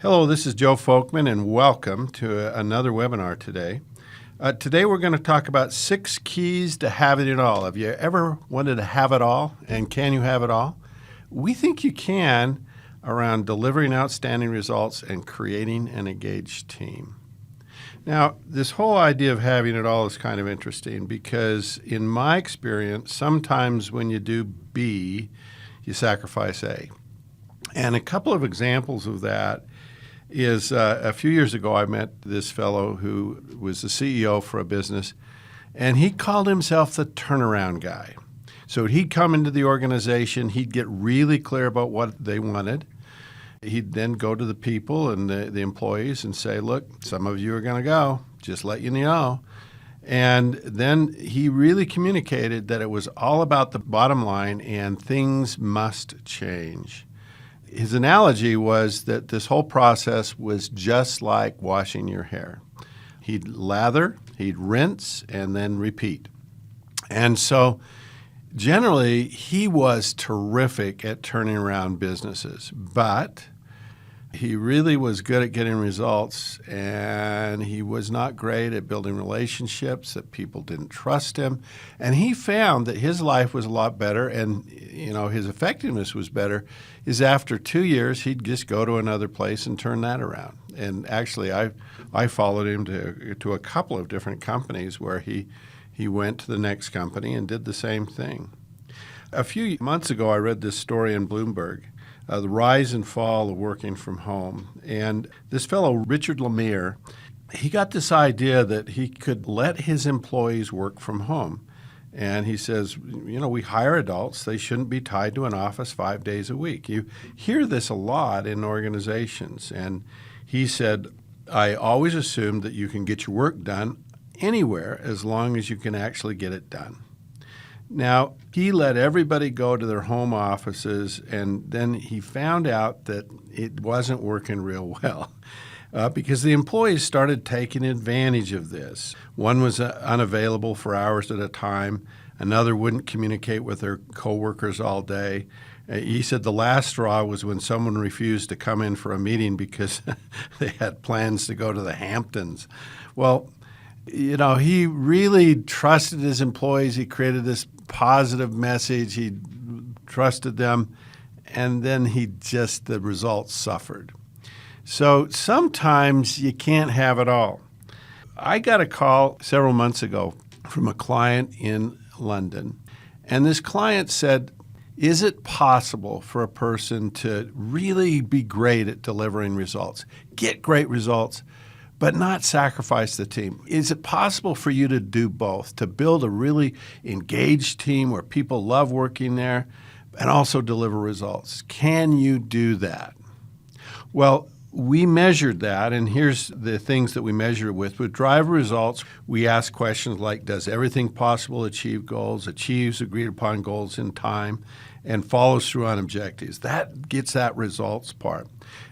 Hello, this is Joe Folkman, and welcome to another webinar today. Today we're going to talk about 6 keys to having it all. Have you ever wanted to have it all, and can you have it all? We think you can around delivering outstanding results and creating an engaged team. Now, this whole idea of having it all is kind of interesting because in my experience, sometimes when you do B, you sacrifice A. And a couple of examples of that is a few years ago I met this fellow who was the CEO for a business, and he called himself the turnaround guy. So he'd come into the organization, he'd get really clear about what they wanted. He'd then go to the people and the employees and say, look, some of you are going to go, just let you know. And then he really communicated that it was all about the bottom line and things must change. His analogy was that this whole process was just like washing your hair. He'd lather, he'd rinse, and then repeat. And so generally, he was terrific at turning around businesses, but he really was good at getting results, and he was not great at building relationships, that people didn't trust him. And he found that his life was a lot better and his effectiveness was better is after 2 years, he'd just go to another place and turn that around. And actually, I followed him to a couple of different companies where he went to the next company and did the same thing. A few months ago, I read this story in Bloomberg, the rise and fall of working from home. And this fellow, Richard Lemire, he got this idea that he could let his employees work from home. And he says, we hire adults. They shouldn't be tied to an office 5 days a week. You hear this a lot in organizations. And he said, I always assumed that you can get your work done anywhere as long as you can actually get it done. Now, he let everybody go to their home offices, and then he found out that it wasn't working real well because the employees started taking advantage of this. One was unavailable for hours at a time. Another wouldn't communicate with their coworkers all day. He said the last straw was when someone refused to come in for a meeting because they had plans to go to the Hamptons. Well, he really trusted his employees. He created this positive message. He trusted them, and then the results suffered. So sometimes you can't have it all. I got a call several months ago from a client in London, and this client said, is it possible for a person to really be great at delivering results, get great results, but not sacrifice the team? Is it possible for you to do both, to build a really engaged team where people love working there and also deliver results? Can you do that? Well, we measured that, and here's the things that we measure it with. With driver results, we ask questions like, does everything possible achieve goals, achieves agreed upon goals in time, and follows through on objectives? That gets that results part.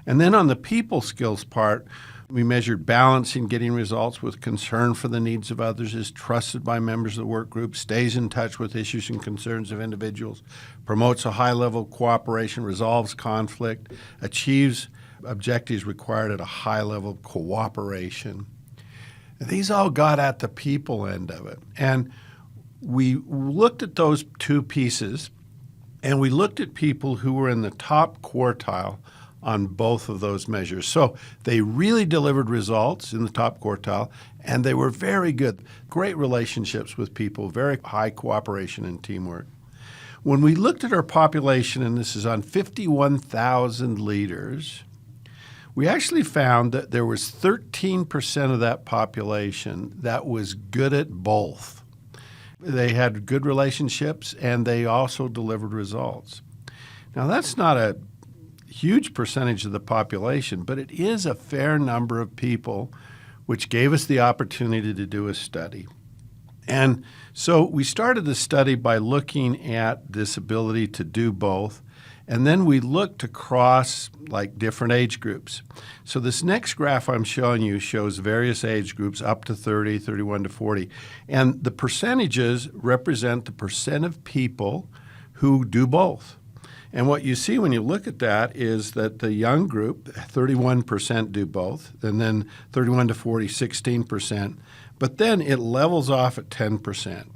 And then on the people skills part, we measured balancing getting results with concern for the needs of others, is trusted by members of the work group, stays in touch with issues and concerns of individuals, promotes a high level of cooperation, resolves conflict, achieves objectives required at a high level of cooperation. These all got at the people end of it. And we looked at those 2 pieces, and we looked at people who were in the top quartile on both of those measures. So they really delivered results in the top quartile, and they were very good. Great relationships with people, very high cooperation and teamwork. When we looked at our population, and this is on 51,000 leaders, we actually found that there was 13% of that population that was good at both. They had good relationships, and they also delivered results. Now, that's not a huge percentage of the population, but it is a fair number of people, which gave us the opportunity to do a study. And so we started the study by looking at this ability to do both, and then we looked across different age groups. So this next graph I'm showing you shows various age groups up to 30, 31 to 40, and the percentages represent the percent of people who do both. And what you see when you look at that is that the young group, 31% do both, and then 31 to 40, 16%. But then it levels off at 10%.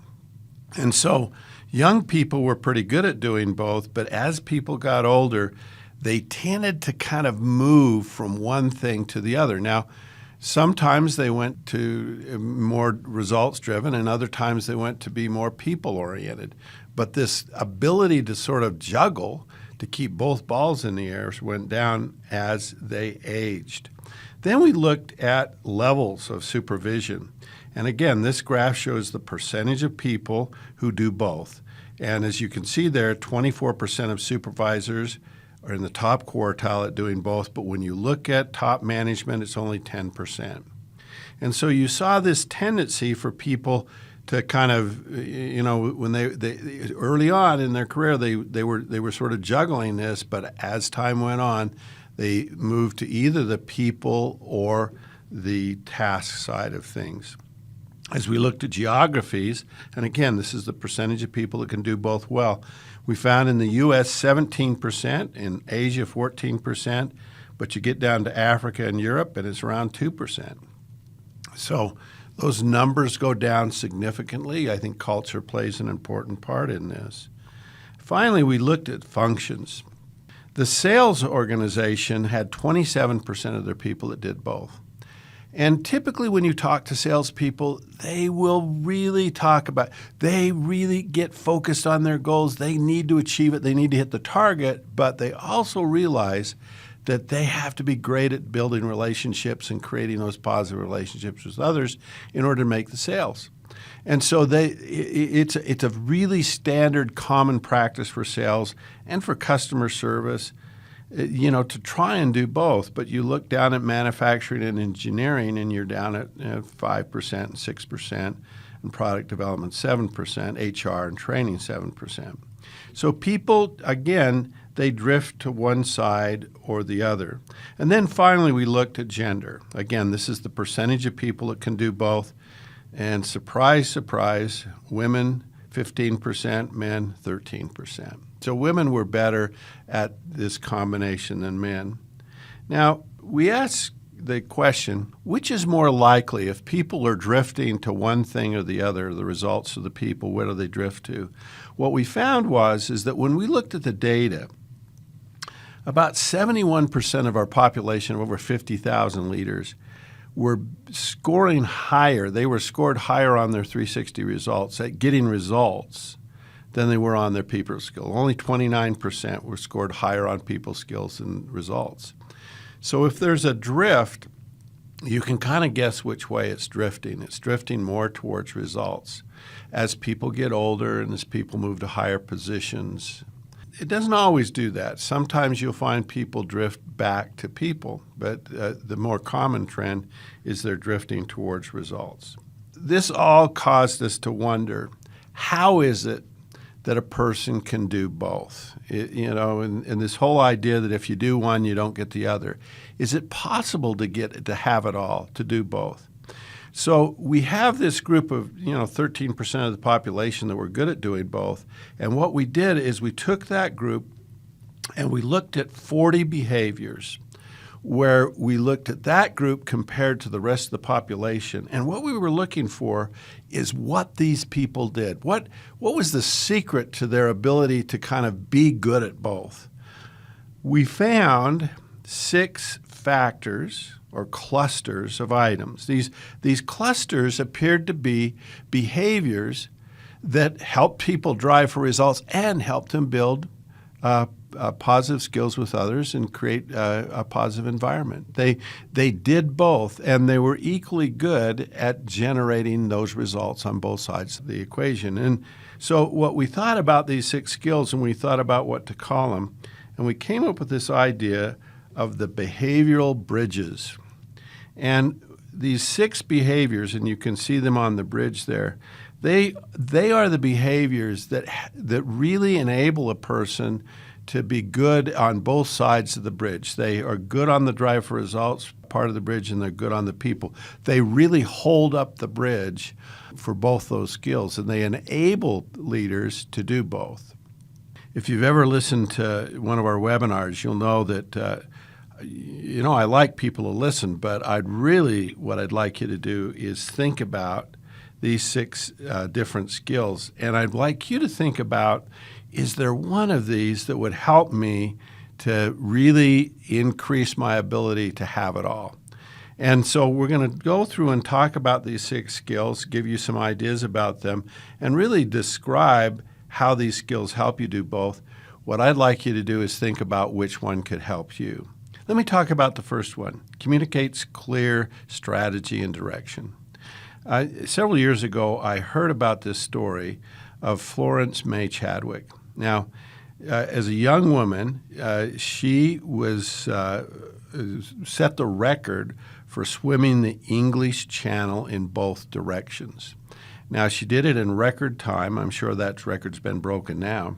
And so young people were pretty good at doing both, but as people got older, they tended to kind of move from one thing to the other. Now, sometimes they went to more results-driven, and other times they went to be more people-oriented. But this ability to sort of juggle, to keep both balls in the air, went down as they aged. Then we looked at levels of supervision. And again, this graph shows the percentage of people who do both. And as you can see there, 24% of supervisors are in the top quartile at doing both. But when you look at top management, it's only 10%. And so you saw this tendency for people to kind of, when they early on in their career, they were sort of juggling this, but as time went on, they moved to either the people or the task side of things. As we looked at geographies, and again, this is the percentage of people that can do both well, we found in the U.S. 17%, in Asia 14%, but you get down to Africa and Europe, and it's around 2%. So those numbers go down significantly. I think culture plays an important part in this. Finally, we looked at functions. The sales organization had 27% of their people that did both. And typically when you talk to salespeople, they will really they really get focused on their goals. They need to achieve it. They need to hit the target, but they also realize that they have to be great at building relationships and creating those positive relationships with others in order to make the sales. And so it's a really standard common practice for sales and for customer service, to try and do both. But you look down at manufacturing and engineering and you're down at 5% and 6%, and product development 7%, HR and training 7%. So people, again, they drift to one side or the other. And then finally, we looked at gender. Again, this is the percentage of people that can do both. And surprise, surprise, women 15%, men 13%. So women were better at this combination than men. Now, we asked the question, which is more likely if people are drifting to one thing or the other, the results of the people, where do they drift to? What we found is that when we looked at the data, about 71% of our population of over 50,000 leaders were scoring higher. They were scored higher on their 360 results at getting results than they were on their people skills. Only 29% were scored higher on people skills than results. So if there's a drift, you can kind of guess which way it's drifting. It's drifting more towards results. As people get older and as people move to higher positions, it doesn't always do that. Sometimes you'll find people drift back to people, but the more common trend is they're drifting towards results. This all caused us to wonder, how is it that a person can do both? And this whole idea that if you do one, you don't get the other. Is it possible to have it all, to do both? So we have this group of 13% of the population that were good at doing both. And what we did is we took that group and we looked at 40 behaviors where we looked at that group compared to the rest of the population. And what we were looking for is what these people did. What was the secret to their ability to kind of be good at both? We found 6 factors or clusters of items. These clusters appeared to be behaviors that helped people drive for results and helped them build positive skills with others and create a positive environment. They did both, and they were equally good at generating those results on both sides of the equation. And so what we thought about these 6 skills, and we thought about what to call them, and we came up with this idea of the behavioral bridges. And these 6 behaviors, and you can see them on the bridge there, they are the behaviors that really enable a person to be good on both sides of the bridge. They are good on the drive for results part of the bridge, and they're good on the people. They really hold up the bridge for both those skills, and they enable leaders to do both. If you've ever listened to one of our webinars, you'll know that, I like people to listen, but what I'd like you to do is think about these 6 different skills. And I'd like you to think about, is there one of these that would help me to really increase my ability to have it all? And so we're going to go through and talk about these 6 skills, give you some ideas about them, and really describe how these skills help you do both. What I'd like you to do is think about which one could help you. Let me talk about the first one. Communicates clear strategy and direction. Several years ago, I heard about this story of Florence May Chadwick. Now, as a young woman, she was set the record for swimming the English Channel in both directions. Now, she did it in record time. I'm sure that record's been broken now.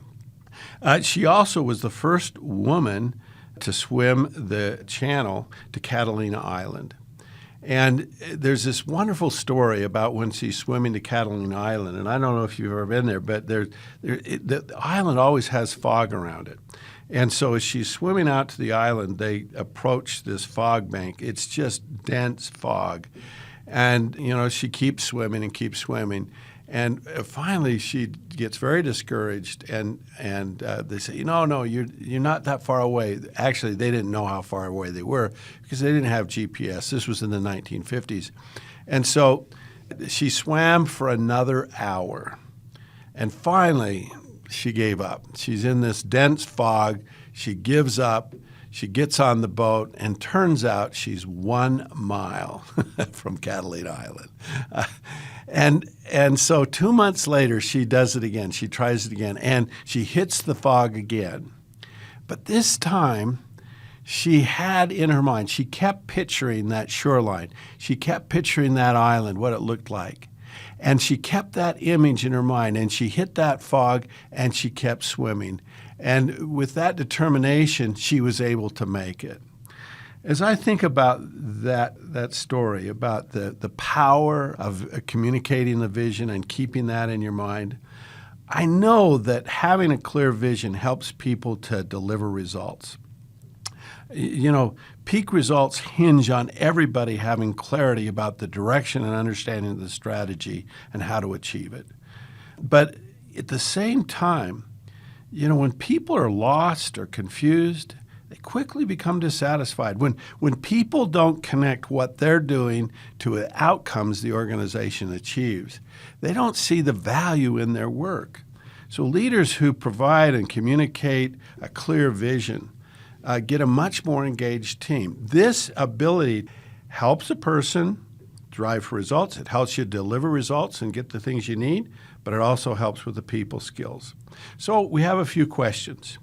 She also was the first woman to swim the channel to Catalina Island. And there's this wonderful story about when she's swimming to Catalina Island, and I don't know if you've ever been there, but the island always has fog around it. And so as she's swimming out to the island, they approach this fog bank. It's just dense fog. And, she keeps swimming and keeps swimming. And finally, she gets very discouraged, and they say, no, you're not that far away. Actually, they didn't know how far away they were because they didn't have GPS. This was in the 1950s. And so she swam for another hour. And finally, she gave up. She's in this dense fog. She gives up. She gets on the boat, and turns out she's 1 mile from Catalina Island. And so 2 months later, she does it again. She tries it again, and she hits the fog again. But this time, she had in her mind, she kept picturing that shoreline. She kept picturing that island, what it looked like. And she kept that image in her mind, and she hit that fog, and she kept swimming. And with that determination, she was able to make it. As I think about that story, about the power of communicating the vision and keeping that in your mind, I know that having a clear vision helps people to deliver results. Peak results hinge on everybody having clarity about the direction and understanding of the strategy and how to achieve it. But at the same time, when people are lost or confused, they quickly become dissatisfied. When people don't connect what they're doing to the outcomes the organization achieves, they don't see the value in their work. So leaders who provide and communicate a clear vision get a much more engaged team. This ability helps a person drive for results. It helps you deliver results and get the things you need, but it also helps with the people skills. So we have a few questions.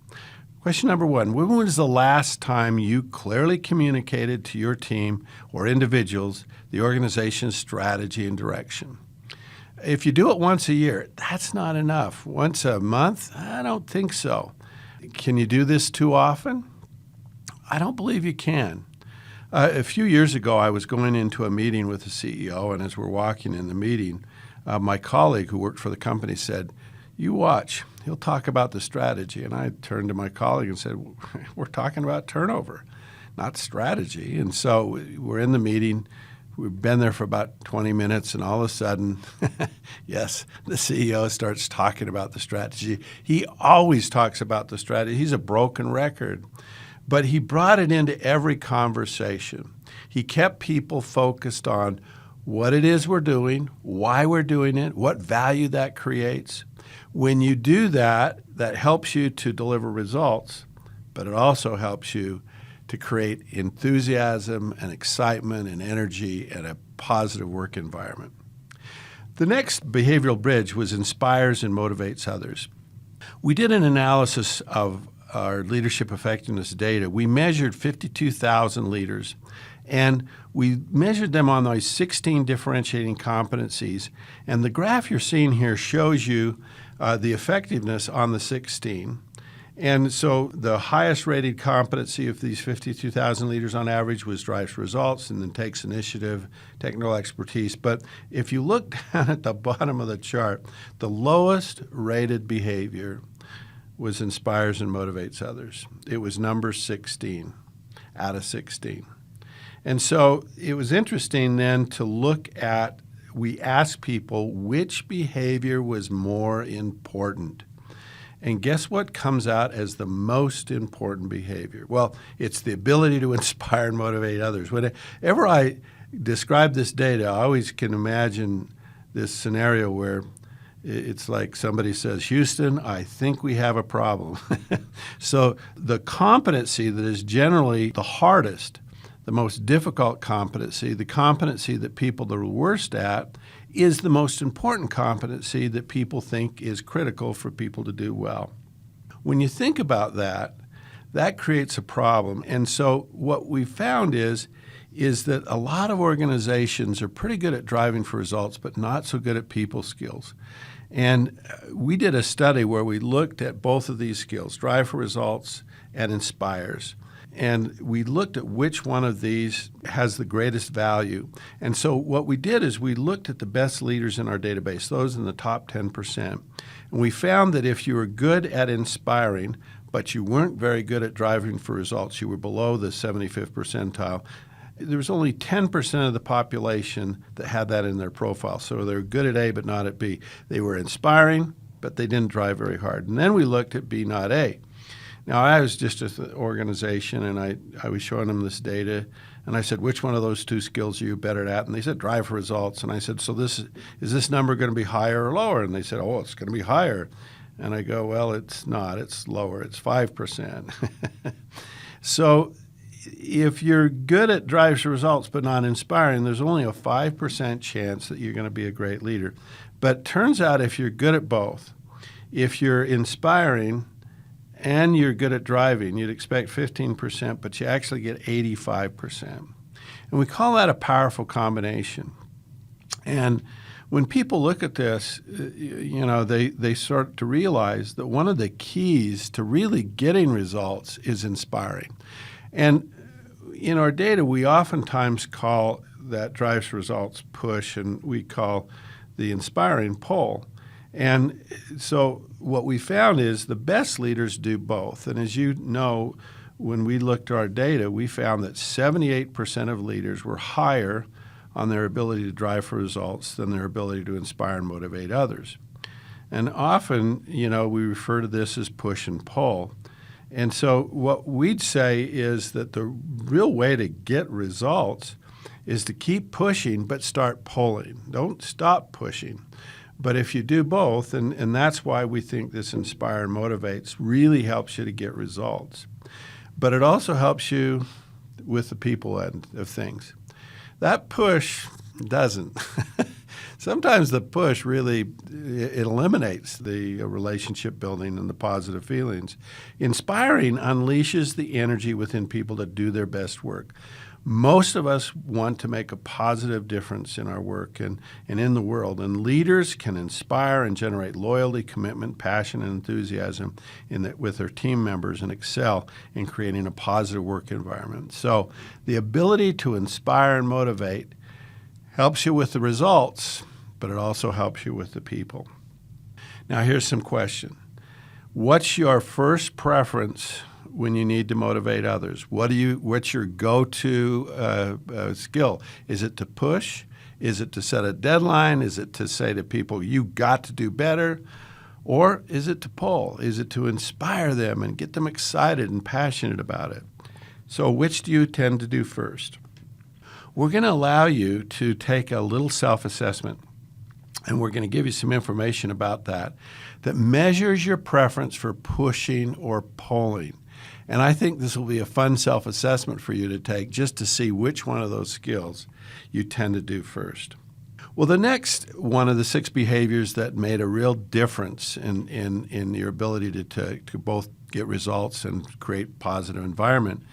Question number 1, when was the last time you clearly communicated to your team or individuals the organization's strategy and direction? If you do it once a year, that's not enough. Once a month? I don't think so. Can you do this too often? I don't believe you can. A few years ago, I was going into a meeting with the CEO, and as we're walking in the meeting, my colleague who worked for the company said, "You watch, he'll talk about the strategy." And I turned to my colleague and said, "We're talking about turnover, not strategy." And so we're in the meeting. We've been there for about 20 minutes, and all of a sudden, yes, the CEO starts talking about the strategy. He always talks about the strategy. He's a broken record. But he brought it into every conversation. He kept people focused on what it is we're doing, why we're doing it, what value that creates. When you do that, that helps you to deliver results, but it also helps you to create enthusiasm and excitement and energy and a positive work environment. The next behavioral bridge was inspires and motivates others. We did an analysis of our leadership effectiveness data. We measured 52,000 leaders, and we measured them on those 16 differentiating competencies. And the graph you're seeing here shows you the effectiveness on the 16. And so the highest rated competency of these 52,000 leaders on average was drives results and then takes initiative, technical expertise. But if you look down at the bottom of the chart, the lowest rated behavior was inspires and motivates others. It was number 16 out of 16. And so it was interesting then to look at, we asked people which behavior was more important. And guess what comes out as the most important behavior? Well, it's the ability to inspire and motivate others. Whenever I describe this data, I always can imagine this scenario where it's like somebody says, Houston, I think we have a problem. So the competency that is generally the hardest, the most difficult competency, the competency that people are worst at, is the most important competency that people think is critical for people to do well. When you think about that, that creates a problem. And so what we found is that a lot of organizations are pretty good at driving for results, but not so good at people skills. And we did a study where we looked at both of these skills, drive for results and inspires. And we looked at which one of these has the greatest value. And so what we did is we looked at the best leaders in our database, those in the top 10%. And we found that if you were good at inspiring, but you weren't very good at driving for results, you were below the 75th percentile, there was only 10% of the population that had that in their profile. So they were good at A but not at B. They were inspiring, but they didn't drive very hard. And then we looked at B, not A. Now, I was just an organization, and I was showing them this data, and I said, which one of those two skills are you better at? And they said, drive for results. And I said, so is this number going to be higher or lower? And they said, oh, it's going to be higher. And I go, well, it's not. It's lower. It's 5%. So if you're good at drives for results but not inspiring, there's only a 5% chance that you're going to be a great leader. But turns out if you're good at both, if you're inspiring and you're good at driving, you'd expect 15%, but you actually get 85%. And we call that a powerful combination. And when people look at this, they start to realize that one of the keys to really getting results is inspiring. And in our data, we oftentimes call that drives results push, and we call the inspiring pull. And so what we found is the best leaders do both. And as you know, when we looked at our data, we found that 78% of leaders were higher on their ability to drive for results than their ability to inspire and motivate others. And often, we refer to this as push and pull. And so what we'd say is that the real way to get results is to keep pushing but start pulling. Don't stop pushing. But if you do both, and that's why we think this Inspire and Motivates really helps you to get results. But it also helps you with the people end of things. That push doesn't. Sometimes the push really, it eliminates the relationship building and the positive feelings. Inspiring unleashes the energy within people to do their best work. Most of us want to make a positive difference in our work and in the world, and leaders can inspire and generate loyalty, commitment, passion, and enthusiasm with their team members and excel in creating a positive work environment. So the ability to inspire and motivate helps you with the results, but it also helps you with the people. Now here's some question. What's your first preference when you need to motivate others? What's your go-to skill? Is it to push? Is it to set a deadline? Is it to say to people, you got to do better? Or is it to pull? Is it to inspire them and get them excited and passionate about it? So which do you tend to do first? We're going to allow you to take a little self-assessment, and we're going to give you some information about that measures your preference for pushing or pulling. And I think this will be a fun self-assessment for you to take just to see which one of those skills you tend to do first. Well, the next one of the 6 behaviors that made a real difference in your ability to both get results and create positive environment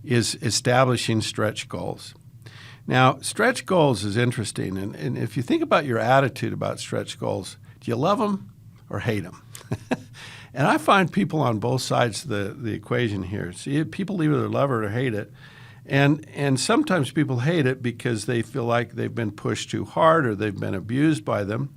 is establishing stretch goals. Now, stretch goals is interesting, and if you think about your attitude about stretch goals, do you love them or hate them? And I find people on both sides of the equation here. See, people either love it or hate it. And sometimes people hate it because they feel like they've been pushed too hard or they've been abused by them.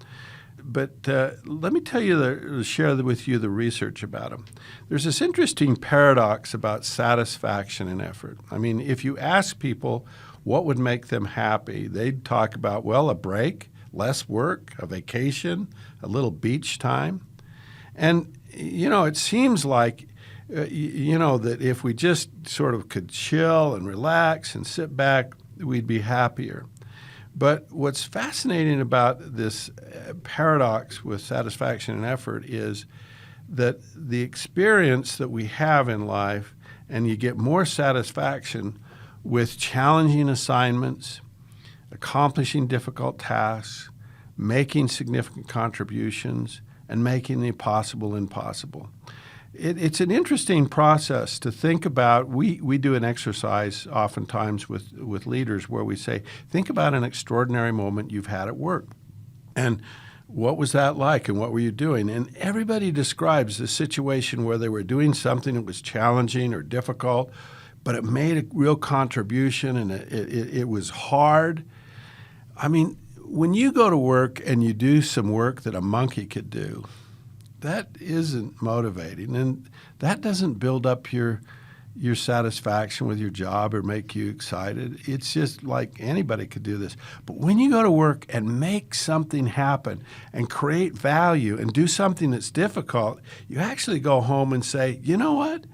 let me tell you, share with you the research about them. There's this interesting paradox about satisfaction and effort. I mean, if you ask people what would make them happy, they'd talk about, well, a break, less work, a vacation, a little beach time. And, it seems like, that if we just sort of could chill and relax and sit back, we'd be happier. But what's fascinating about this paradox with satisfaction and effort is that the experience that we have in life, and you get more satisfaction with challenging assignments, accomplishing difficult tasks, making significant contributions, and making the possible impossible. It's an interesting process to think about. We do an exercise oftentimes with leaders where we say, think about an extraordinary moment you've had at work. And what was that like and what were you doing? And everybody describes the situation where they were doing something that was challenging or difficult, but it made a real contribution and it was hard. I mean, when you go to work and you do some work that a monkey could do, that isn't motivating, and that doesn't build up your satisfaction with your job or make you excited. It's just like anybody could do this. But when you go to work and make something happen and create value and do something that's difficult, you actually go home and say, you know what?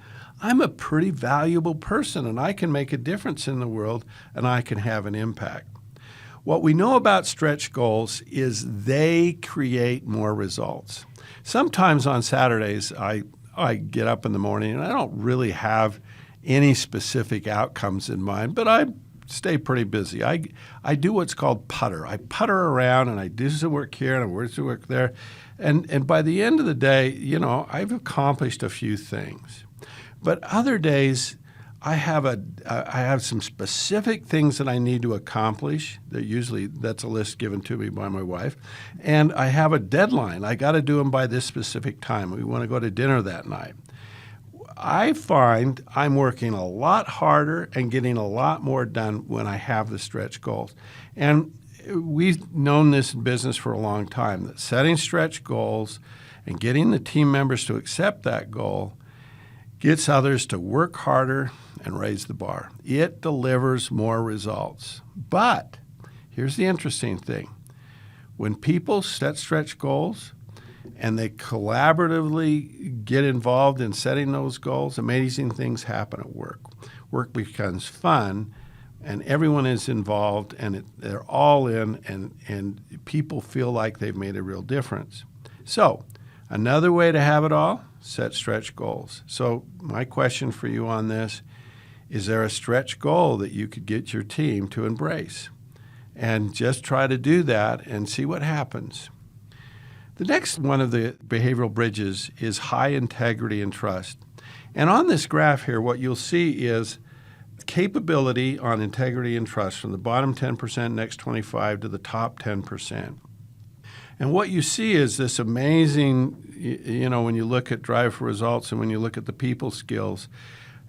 I'm a pretty valuable person, and I can make a difference in the world, and I can have an impact. What we know about stretch goals is they create more results. Sometimes on Saturdays, I get up in the morning and I don't really have any specific outcomes in mind, but I stay pretty busy. I do what's called putter. I putter around and I do some work here and I do some work there. And by the end of the day, I've accomplished a few things. But other days, I have some specific things that I need to accomplish. That's a list given to me by my wife. And I have a deadline. I got to do them by this specific time. We want to go to dinner that night. I find I'm working a lot harder and getting a lot more done when I have the stretch goals. And we've known this in business for a long time, that setting stretch goals and getting the team members to accept that goal gets others to work harder and raise the bar. It delivers more results. But here's the interesting thing. When people set stretch goals and they collaboratively get involved in setting those goals, amazing things happen at work. Work becomes fun, and everyone is involved, and they're all in, and people feel like they've made a real difference. So another way to have it all, set stretch goals. So my question for you on this, is there a stretch goal that you could get your team to embrace? And just try to do that and see what happens. The next one of the behavioral bridges is high integrity and trust. And on this graph here, what you'll see is capability on integrity and trust from the bottom 10%, next 25 to the top 10%. And what you see is this amazing, when you look at drive for results and when you look at the people skills,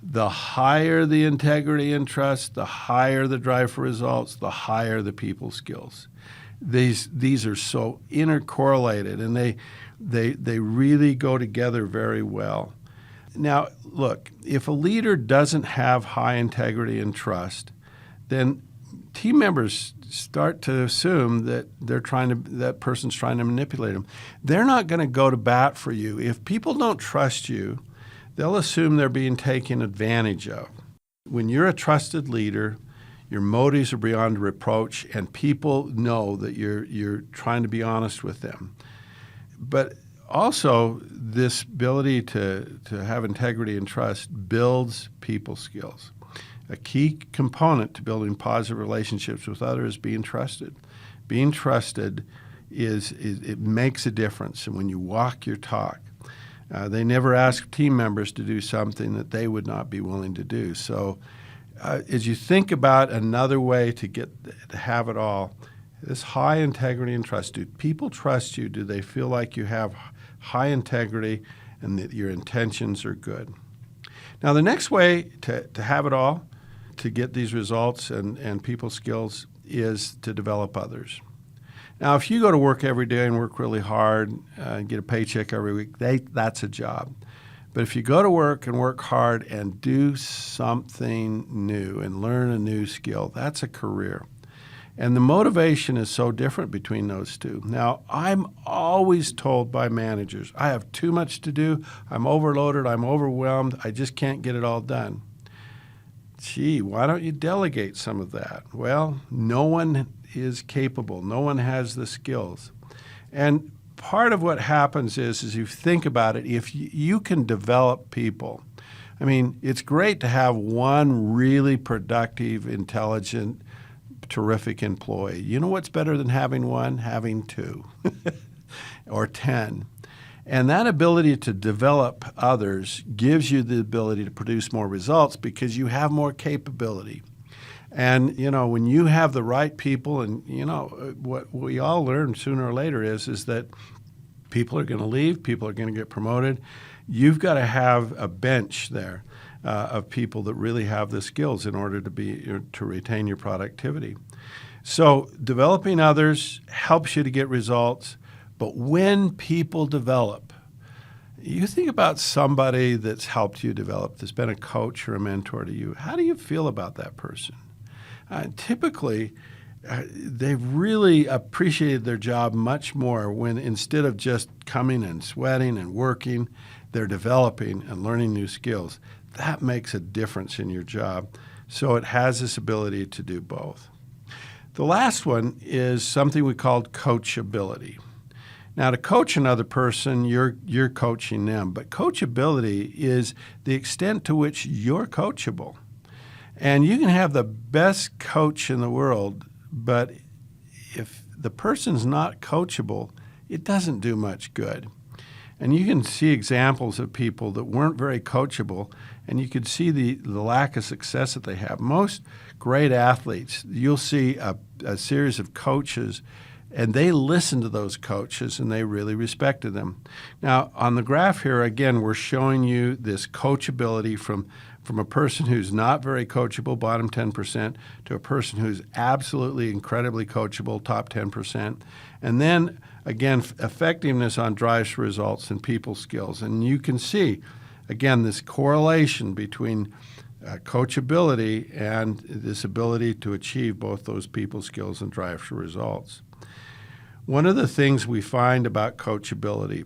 the higher the integrity and trust, the higher the drive for results, the higher the people skills. These are so intercorrelated, and they really go together very well. Now, look, if a leader doesn't have high integrity and trust, then team members start to assume that that person's trying to manipulate them. They're not going to go to bat for you. If people don't trust you, they'll assume they're being taken advantage of. When you're a trusted leader, your motives are beyond reproach, and people know that you're trying to be honest with them. But also, this ability to have integrity and trust builds people skills. A key component to building positive relationships with others is being trusted. Being trusted it makes a difference, and when you walk your talk. They never ask team members to do something that they would not be willing to do. So as you think about another way to have it all, this high integrity and trust. Do people trust you? Do they feel like you have high integrity and that your intentions are good? Now, the next way to have it all, to get these results and people skills, is to develop others. Now, if you go to work every day and work really hard and get a paycheck every week, that's a job. But if you go to work and work hard and do something new and learn a new skill, that's a career. And the motivation is so different between those two. Now, I'm always told by managers, I have too much to do, I'm overloaded, I'm overwhelmed, I just can't get it all done. Gee, why don't you delegate some of that? Well, no one is capable. No one has the skills. And part of what happens is you think about it, if you can develop people, I mean, it's great to have one really productive, intelligent, terrific employee. You know what's better than having one? Having two or 10. And that ability to develop others gives you the ability to produce more results because you have more capability. And, when you have the right people, and, what we all learn sooner or later is that people are going to leave, people are going to get promoted. You've got to have a bench there of people that really have the skills in order to retain your productivity. So developing others helps you to get results. But when people develop, you think about somebody that's helped you develop, that's been a coach or a mentor to you. How do you feel about that person? Typically, they've really appreciated their job much more when instead of just coming and sweating and working, they're developing and learning new skills. That makes a difference in your job. So it has this ability to do both. The last one is something we call coachability. Now, to coach another person, you're coaching them. But coachability is the extent to which you're coachable. And you can have the best coach in the world, but if the person's not coachable, it doesn't do much good. And you can see examples of people that weren't very coachable, and you could see the lack of success that they have. Most great athletes, you'll see a series of coaches, and they listened to those coaches, and they really respected them. Now, on the graph here, again, we're showing you this coachability from a person who's not very coachable, bottom 10%, to a person who's absolutely incredibly coachable, top 10%. And then, again, effectiveness on drives results and people skills. And you can see, again, this correlation between coachability and this ability to achieve both those people skills and drive for results. One of the things we find about coachability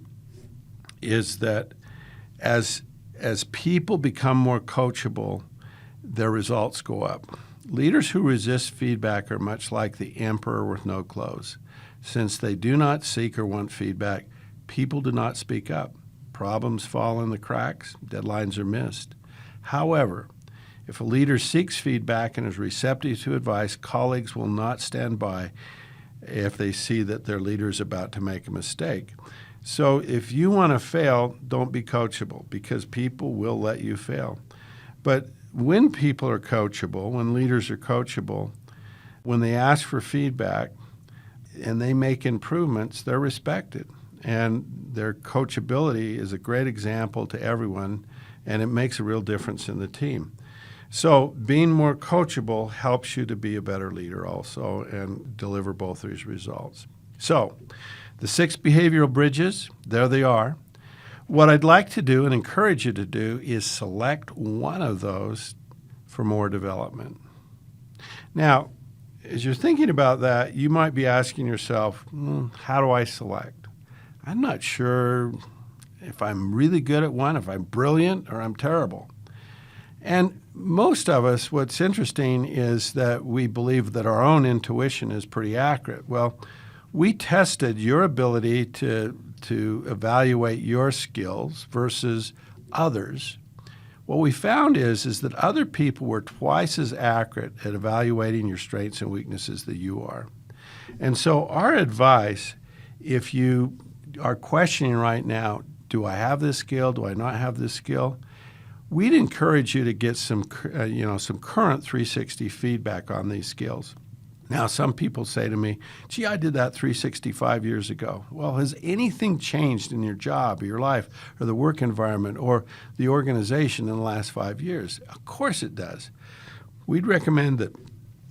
is that as people become more coachable, their results go up. Leaders who resist feedback are much like the emperor with no clothes. Since they do not seek or want feedback, people do not speak up. Problems fall in the cracks, deadlines are missed. However, if a leader seeks feedback and is receptive to advice, colleagues will not stand by if they see that their leader is about to make a mistake. So if you want to fail, don't be coachable because people will let you fail. But when people are coachable, when leaders are coachable, when they ask for feedback and they make improvements, they're respected. And their coachability is a great example to everyone, and it makes a real difference in the team. So being more coachable helps you to be a better leader also and deliver both these results. So the 6 behavioral bridges, there they are. What I'd like to do and encourage you to do is select one of those for more development. Now, as you're thinking about that, you might be asking yourself, how do I select? I'm not sure if I'm really good at one, if I'm brilliant, or I'm terrible. And most of us, what's interesting is that we believe that our own intuition is pretty accurate. Well, we tested your ability to evaluate your skills versus others. What we found is that other people were twice as accurate at evaluating your strengths and weaknesses that you are. And so our advice, if you are questioning right now, do I have this skill? Do I not have this skill? We'd encourage you to get some current 360 feedback on these skills. Now, some people say to me, gee, I did that 365 years ago. Well, has anything changed in your job or your life or the work environment or the organization in the last 5 years? Of course it does. We'd recommend that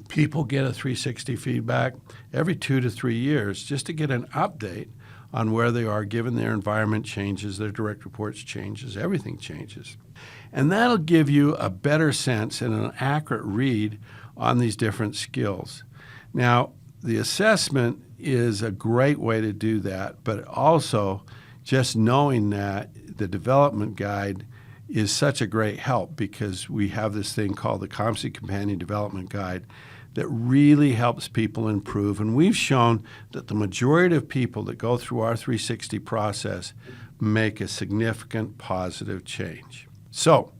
People get a 360 feedback every 2 to 3 years just to get an update on where they are given their environment changes, their direct reports changes, everything changes. And that'll give you a better sense and an accurate read on these different skills. Now, the assessment is a great way to do that, but also just knowing that the development guide is such a great help because we have this thing called the COMSI Companion Development Guide that really helps people improve. And we've shown that the majority of people that go through our 360 process make a significant positive change. So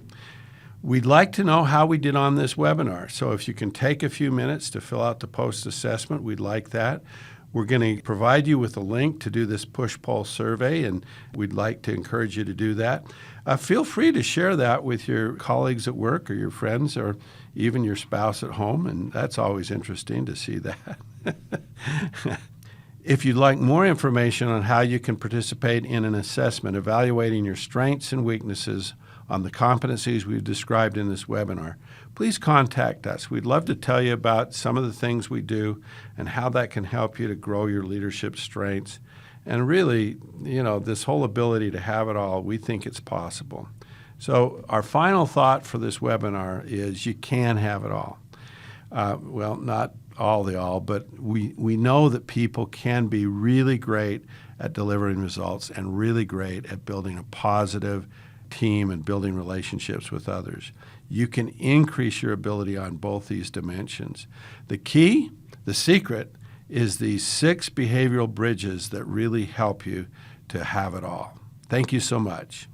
we'd like to know how we did on this webinar. So if you can take a few minutes to fill out the post-assessment, we'd like that. We're going to provide you with a link to do this push-pull survey, and we'd like to encourage you to do that. Feel free to share that with your colleagues at work or your friends or even your spouse at home, and that's always interesting to see that. If you'd like more information on how you can participate in an assessment evaluating your strengths and weaknesses on the competencies we've described in this webinar, please contact us. We'd love to tell you about some of the things we do and how that can help you to grow your leadership strengths. And really, this whole ability to have it all, we think it's possible. So our final thought for this webinar is you can have it all. Well, not all, but we know that people can be really great at delivering results and really great at building a positive team and building relationships with others. You can increase your ability on both these dimensions. The key, the secret, is these 6 behavioral bridges that really help you to have it all. Thank you so much.